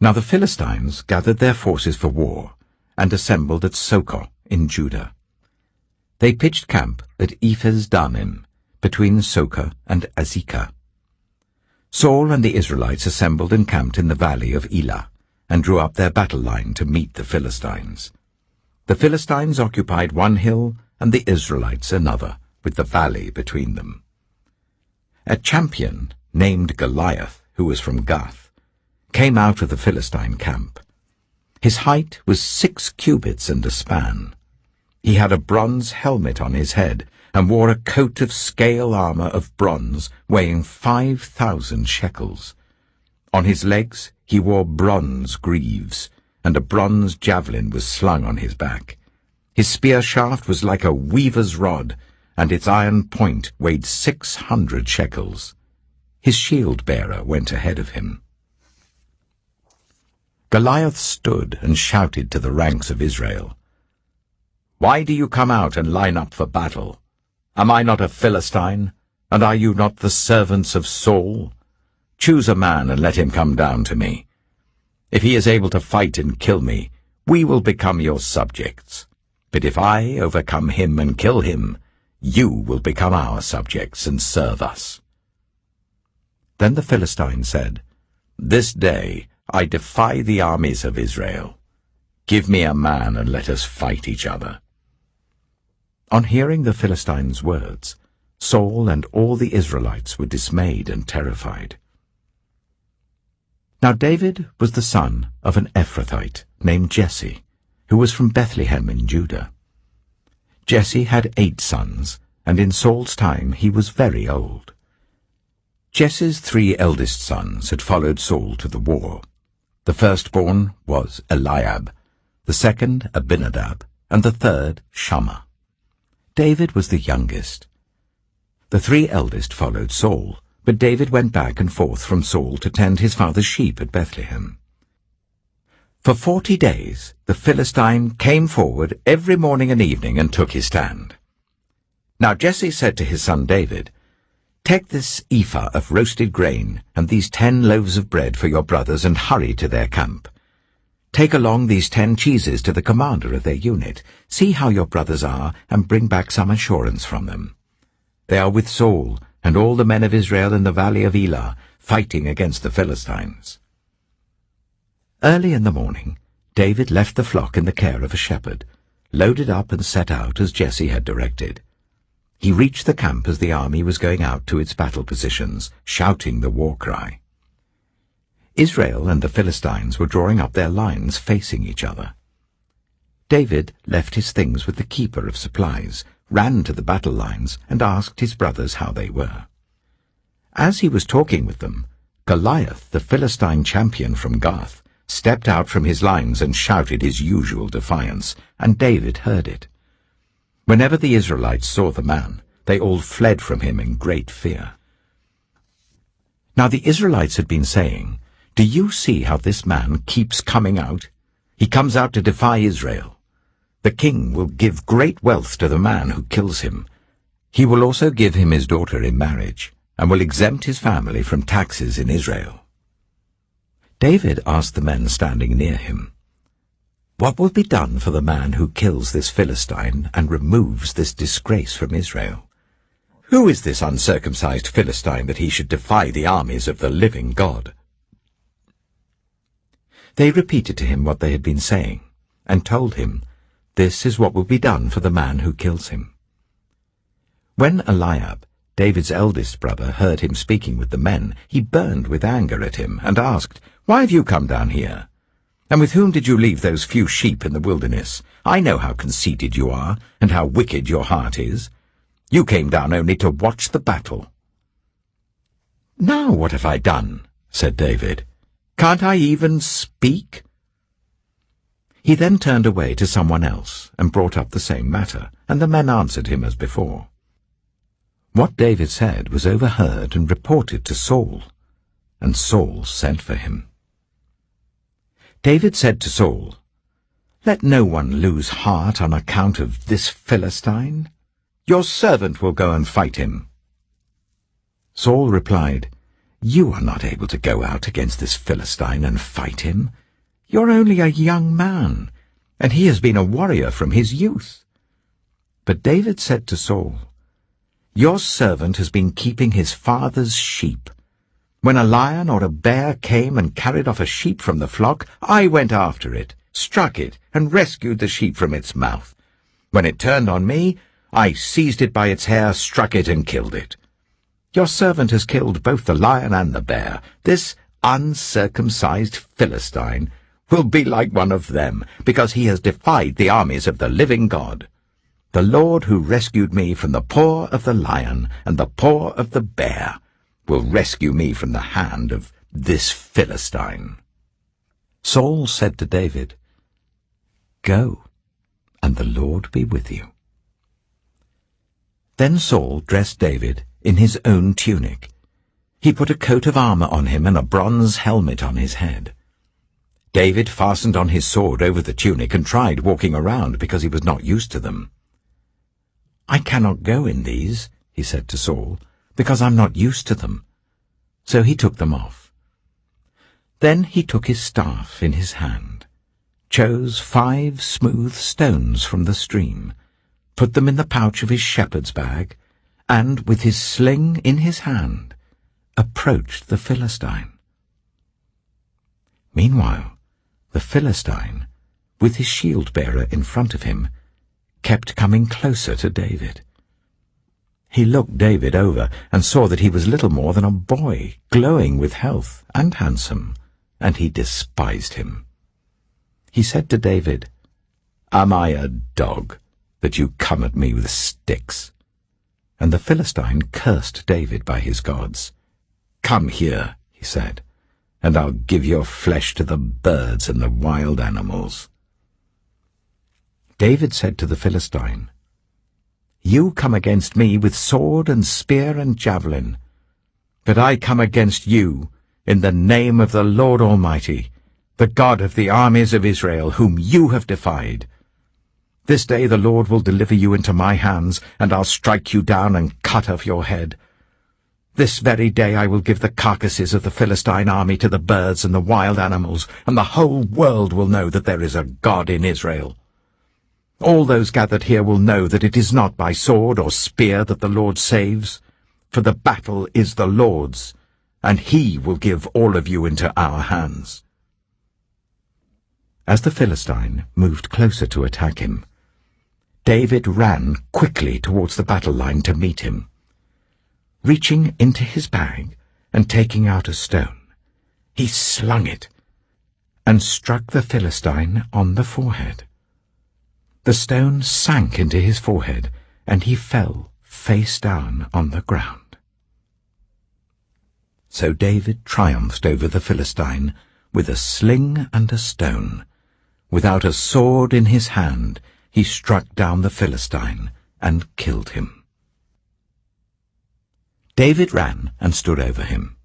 Now the Philistines gathered their forces for war, and assembled at Socoh in Judah. They pitched camp at Ephes-dammim, between Socoh and Azekah. Saul and the Israelites assembled and camped in the valley of Elah, and drew up their battle line to meet the Philistines. The Philistines occupied one hill, and the Israelites another, with the valley between them. A champion named Goliath, who was from Gath, came out of the Philistine camp. His height was 6 cubits and a span. He had a bronze helmet on his head, and wore a coat of scale armor of bronze weighing 5,000 shekels. On his legs he wore bronze greaves, and a bronze javelin was slung on his back. His spear shaft was like a weaver's rod, and its iron point weighed 600 shekels. His shield-bearer went ahead of him. Goliath stood and shouted to the ranks of Israel, "Why do you come out and line up for battle? Am I not a Philistine, and are you not the servants of Saul? Choose a man and let him come down to me. If he is able to fight and kill me, we will become your subjects. But if I overcome him and kill him, you will become our subjects and serve us." Then the Philistine said, "This day I defy the armies of Israel. Give me a man and let us fight each other." On hearing the Philistines' words, Saul and all the Israelites were dismayed and terrified. Now David was the son of an Ephrathite named Jesse, who was from Bethlehem in Judah. Jesse had 8 sons, and in Saul's time he was very old. Jesse's 3 eldest sons had followed Saul to the war. The firstborn was Eliab, the second Abinadab, and the third Shammah. David was the youngest. The 3 eldest followed Saul, but David went back and forth from Saul to tend his father's sheep at Bethlehem. For 40 days the Philistine came forward every morning and evening and took his stand. Now Jesse said to his son David, "Take this ephah of roasted grain and these 10 loaves of bread for your brothers and hurry to their camp. Take along these 10 cheeses to the commander of their unit. See how your brothers are, and bring back some assurance from them. They are with Saul and all the men of Israel in the valley of Elah, fighting against the Philistines." Early in the morning, David left the flock in the care of a shepherd, loaded up and set out as Jesse had directed. He reached the camp as the army was going out to its battle positions, shouting the war cry. Israel and the Philistines were drawing up their lines facing each other. David left his things with the keeper of supplies, ran to the battle lines, and asked his brothers how they were. As he was talking with them, Goliath, the Philistine champion from Gath, stepped out from his lines and shouted his usual defiance, and David heard it. Whenever the Israelites saw the man, they all fled from him in great fear. Now the Israelites had been saying, "Do you see how this man keeps coming out? He comes out to defy Israel. The king will give great wealth to the man who kills him. He will also give him his daughter in marriage, and will exempt his family from taxes in Israel." David asked the men standing near him, "What will be done for the man who kills this Philistine and removes this disgrace from Israel? Who is this uncircumcised Philistine that he should defy the armies of the living God?" They repeated to him what they had been saying, and told him, "This is what will be done for the man who kills him." When Eliab, David's eldest brother, heard him speaking with the men, he burned with anger at him, and asked, "Why have you come down here? And with whom did you leave those few sheep in the wilderness? I know how conceited you are, and how wicked your heart is. You came down only to watch the battle." "Now what have I done?" said David. "Can't I even speak?" He then turned away to someone else and brought up the same matter, and the men answered him as before. What David said was overheard and reported to Saul, and Saul sent for him. David said to Saul, "Let no one lose heart on account of this Philistine. Your servant will go and fight him." Saul replied, "You are not able to go out against this Philistine and fight him. You're only a young man, and he has been a warrior from his youth." But David said to Saul, "Your servant has been keeping his father's sheep. When a lion or a bear came and carried off a sheep from the flock, I went after it, struck it, and rescued the sheep from its mouth. When it turned on me, I seized it by its hair, struck it, and killed it. Your servant has killed both the lion and the bear. This uncircumcised Philistine will be like one of them, because he has defied the armies of the living God. The Lord who rescued me from the paw of the lion and the paw of the bear will rescue me from the hand of this Philistine." Saul said to David, "Go, and the Lord be with you." Then Saul dressed David in his own tunic. He put a coat of armor on him and a bronze helmet on his head. David fastened on his sword over the tunic and tried walking around because he was not used to them. "I cannot go in these," he said to Saul, "because I'm not used to them." So he took them off. Then he took his staff in his hand, chose 5 smooth stones from the stream, put them in the pouch of his shepherd's bag, and, with his sling in his hand, approached the Philistine. Meanwhile, the Philistine, with his shield-bearer in front of him, kept coming closer to David. He looked David over and saw that he was little more than a boy, glowing with health and handsome, and he despised him. He said to David, "Am I a dog, that you come at me with sticks?" And the Philistine cursed David by his gods. "Come here," he said, "and I'll give your flesh to the birds and the wild animals." David said to the Philistine, "You come against me with sword and spear and javelin, but I come against you in the name of the Lord Almighty, the God of the armies of Israel, whom you have defied. This day the Lord will deliver you into my hands, and I'll strike you down and cut off your head. This very day I will give the carcasses of the Philistine army to the birds and the wild animals, and the whole world will know that there is a God in Israel. All those gathered here will know that it is not by sword or spear that the Lord saves, for the battle is the Lord's, and he will give all of you into our hands." As the Philistine moved closer to attack him, David ran quickly towards the battle line to meet him. Reaching into his bag and taking out a stone, he slung it and struck the Philistine on the forehead. The stone sank into his forehead, and he fell face down on the ground. So David triumphed over the Philistine with a sling and a stone. Without a sword in his hand, he struck down the Philistine and killed him. David ran and stood over him.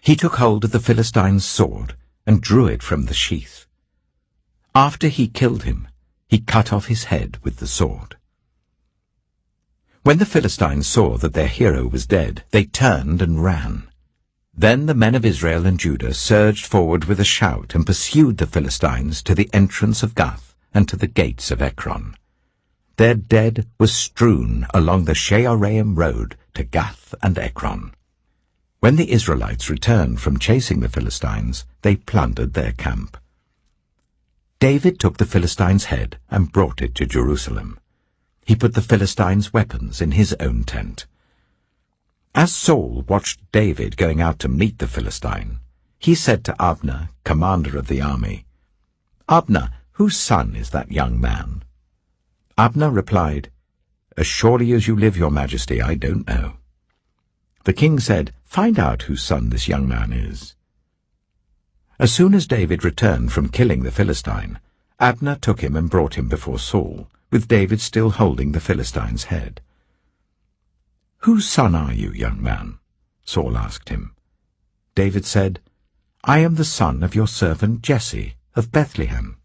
He took hold of the Philistine's sword and drew it from the sheath. After he killed him, he cut off his head with the sword. When the Philistines saw that their hero was dead, they turned and ran. Then the men of Israel and Judah surged forward with a shout and pursued the Philistines to the entrance of Gath and to the gates of Ekron. Their dead was strewn along the Shearaim road to Gath and Ekron. When the Israelites returned from chasing the Philistines, they plundered their camp. David took the Philistine's head and brought it to Jerusalem. He put the Philistine's weapons in his own tent. As Saul watched David going out to meet the Philistine, he said to Abner, commander of the army, "Abner, whose son is that young man?" Abner replied, "As surely as you live, your majesty, I don't know." The king said, "Find out whose son this young man is." As soon as David returned from killing the Philistine, Abner took him and brought him before Saul, with David still holding the Philistine's head. "Whose son are you, young man?" Saul asked him. David said, "I am the son of your servant Jesse of Bethlehem."